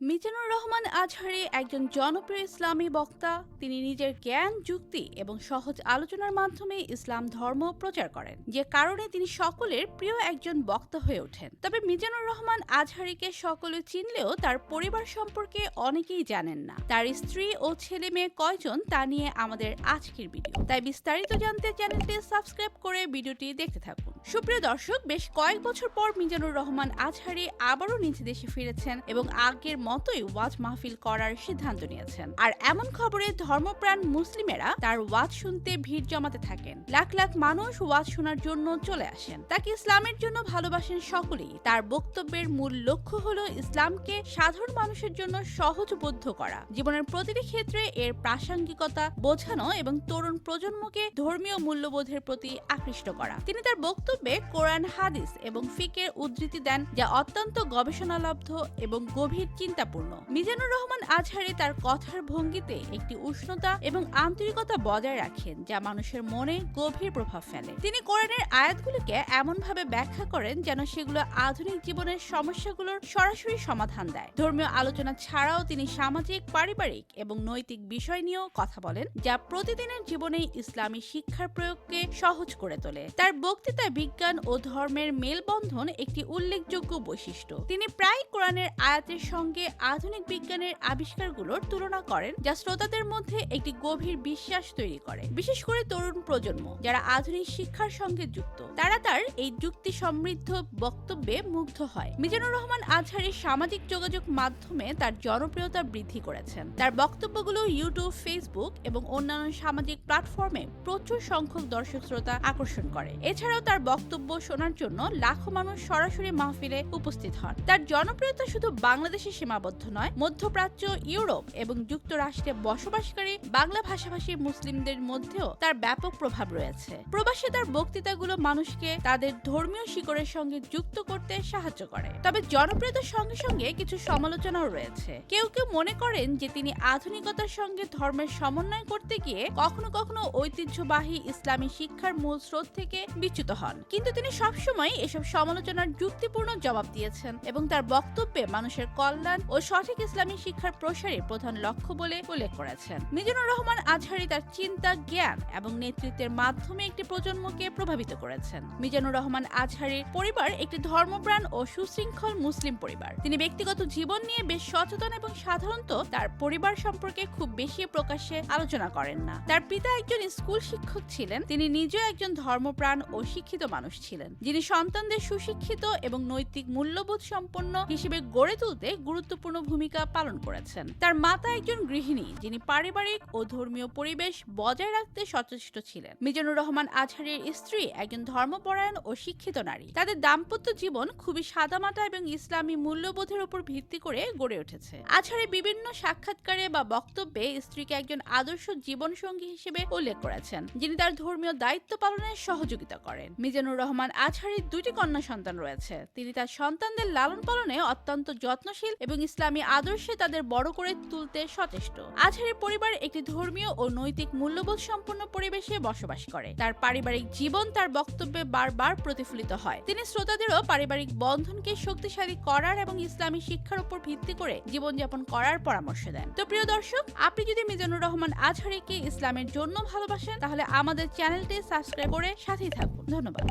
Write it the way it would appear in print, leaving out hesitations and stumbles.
মিজানুর রহমান আজহারী একজন জনপ্রিয় ইসলামী বক্তা। তিনি নিজের জ্ঞান, যুক্তি এবং সহজ আলোচনার মাধ্যমে ইসলাম ধর্ম প্রচার করেন, যে কারণে তিনি সকলের প্রিয় একজন বক্তা হয়ে ওঠেন। তবে মিজানুর রহমান আজহারীকে সকলে চিনলেও তার পরিবার সম্পর্কে অনেকেই জানেন না। তার স্ত্রী ও ছেলে মেয়ে কয়জন তা নিয়ে আমাদের আজকের ভিডিও। তাই বিস্তারিত জানতে চ্যানেলটি সাবস্ক্রাইব করে ভিডিওটি দেখতে থাকুন। সুপ্রিয় দর্শক, বেশ কয়েক বছর পর মিজানুর রহমান আজহারী আবারও নিজ দেশে ফিরেছেন এবং আগের মতোই ওয়াজ মাহফিল করার সিদ্ধান্ত নিয়েছেন। আর এমন খবরে ধর্মপ্রাণ মুসলিমেরা তার ওয়াজ শুনতে ভিড় জমাতে থাকেন। লাখ লাখ মানুষ ওয়াজ শোনার জন্য চলে আসেন। তাকে ইসলামের জন্য ভালোবাসেন সকলেই। তার বক্তব্যের মূল লক্ষ্য হলো ইসলামকে সাধারণ মানুষের জন্য সহজবোধ্য করা, জীবনের প্রতিটি ক্ষেত্রে এর প্রাসঙ্গিকতা বোঝানো এবং তরুণ প্রজন্মকে ধর্মীয় মূল্যবোধের প্রতি আকৃষ্ট করা। তিনি তার বক্তব্যে কোরআন, হাদিস এবং ফিকের উদ্ধৃতি দেন, যা অত্যন্ত গবেষণালব্ধ এবং গভীর চিন্তাপূর্ণ। মিজানুর রহমান আজহারী তার কথার ভঙ্গিতে একটি উষ্ণতা এবং আন্তরিকতা বজায় রাখেন, যা মানুষের মনে গভীর প্রভাব ফেলে। তিনি কোরআনের আয়াতগুলোকে এমনভাবে ব্যাখ্যা করেন যেন সেগুলো আধুনিক জীবনের সমস্যাগুলোর সরাসরি সমাধান দেয়। ধর্মীয় আলোচনা ছাড়াও তিনি সামাজিক, পারিবারিক এবং নৈতিক বিষয় নিয়েও কথা বলেন, যা প্রতিদিনের জীবনে ইসলামী শিক্ষার প্রয়োগকে সহজ করে তোলে। তার বক্তৃতায় বিজ্ঞান ও ধর্মের মেলবন্ধন একটি উল্লেখযোগ্য বৈশিষ্ট্য। তিনি প্রায় কোরআনের আয়াতের সঙ্গে আধুনিক বিজ্ঞানের আবিষ্কারগুলোর তুলনা করেন, যা শ্রোতাদের মধ্যে একটি গভীর বিশ্বাস তৈরি করে। বিশেষ করে তরুণ প্রজন্ম, যারা আধুনিক শিক্ষার সঙ্গে যুক্ত, তারা তার এই যুক্তি সমৃদ্ধ বক্তব্যে মুগ্ধ হয়। মিজানুর রহমান আজহারী সামাজিক যোগাযোগ মাধ্যমে তার জনপ্রিয়তা বৃদ্ধি করেছেন। তার বক্তব্যগুলো ইউটিউব, ফেসবুক এবং অন্যান্য সামাজিক প্ল্যাটফর্মে প্রচুর সংখ্যক দর্শক শ্রোতা আকর্ষণ করে। এছাড়াও তার বক্তব্য শোনার জন্য লাখো মানুষ সরাসরি মাহফিলে উপস্থিত হন। তার জনপ্রিয়তা শুধু বাংলাদেশে সীমাবদ্ধ নয়, মধ্যপ্রাচ্য, ইউরোপ এবং যুক্তরাষ্ট্রে বসবাসকারী বাংলা ভাষাভাষী মুসলিমদের মধ্যেও তার ব্যাপক প্রভাব রয়েছে। প্রবাসে তার বক্তৃতাগুলো মানুষকে তাদের ধর্মীয় শিকড়ের সঙ্গে যুক্ত করতে সাহায্য করে। তবে জনপ্রিয়তার সঙ্গে সঙ্গে কিছু সমালোচনাও রয়েছে। কেউ কেউ মনে করেন যে তিনি আধুনিকতার সঙ্গে ধর্মের সমন্বয় করতে গিয়ে কখনো কখনো ঐতিহ্যবাহী ইসলামী শিক্ষার মূল স্রোত থেকে বিচ্যুত হন। কিন্তু তিনি সবসময় এসব সমালোচনার যুক্তিপূর্ণ জবাব দিয়েছেন এবং তার বক্তব্যে মানুষের কল্যাণ ও সঠিক ইসলামী শিক্ষার প্রসারই প্রধান লক্ষ্য বলে উল্লেখ করেছেন। মিজানুর রহমান আজহারী তার চিন্তা, জ্ঞান এবং নেতৃত্বের মাধ্যমে একটি প্রজন্মকে প্রভাবিত করেছেন। মিজানুর রহমান আজহারীর পরিবার একটি ধর্মপ্রাণ ও সুশৃঙ্খল মুসলিম পরিবার। তিনি ব্যক্তিগত জীবন নিয়ে বেশ সচেতন এবং সাধারণত তার পরিবার সম্পর্কে খুব বেশি প্রকাশ্যে আলোচনা করেন না। তার পিতা একজন স্কুল শিক্ষক ছিলেন। তিনি নিজেও একজন ধর্মপ্রাণ ও শিক্ষিত মানুষ ছিলেন, যিনি সন্তানদের সুশিক্ষিত এবং নৈতিক মূল্যবোধ সম্পন্ন হিসেবে গড়ে তুলতে গুরুত্বপূর্ণ ভূমিকা পালন করেছেন। তার মাতা একজন গৃহিণী, যিনি পারিবারিক ও ধর্মীয় পরিবেশ বজায় রাখতে সচেষ্ট ছিলেন। মিজানুর রহমান আজহারীর স্ত্রী একজন ধর্মপরায়ণ ও শিক্ষিত নারী। তাদের দাম্পত্য জীবন খুবই সাদামাটা এবং ইসলামী মূল্যবোধের উপর ভিত্তি করে গড়ে উঠেছে। আজহারী বিভিন্ন সাক্ষাৎকারে বা বক্তব্যে স্ত্রীকে একজন আদর্শ জীবনসঙ্গী হিসেবে উল্লেখ করেছেন, যিনি তার ধর্মীয় দায়িত্ব পালনে সহযোগিতা করেন। মিজানুর রহমান আজহারীর দুটি কন্যা সন্তান রয়েছে। তিনি তার সন্তানদের লালন পালনে অত্যন্ত যত্নশীল এবং ইসলামী আদর্শে তাদের বড় করে তুলতে সচেষ্ট। আজহারীর পরিবার একটি ধর্মীয় ও নৈতিক মূল্যবোধ সম্পন্ন পরিবেশে বসবাস করে। তার পারিবারিক জীবন তার বক্তব্যে বারবার প্রতিফলিত হয়। তিনি শ্রোতাদেরও পারিবারিক বন্ধনকে শক্তিশালী করার এবং ইসলামী শিক্ষার উপর ভিত্তি করে জীবনযাপন করার পরামর্শ দেন। তো প্রিয় দর্শক, আপনি যদি মিজানুর রহমান আজহারীকে ইসলামের জন্য ভালোবাসেন, তাহলে আমাদের চ্যানেলটি সাবস্ক্রাইব করে সাথেই থাকুন। ধন্যবাদ।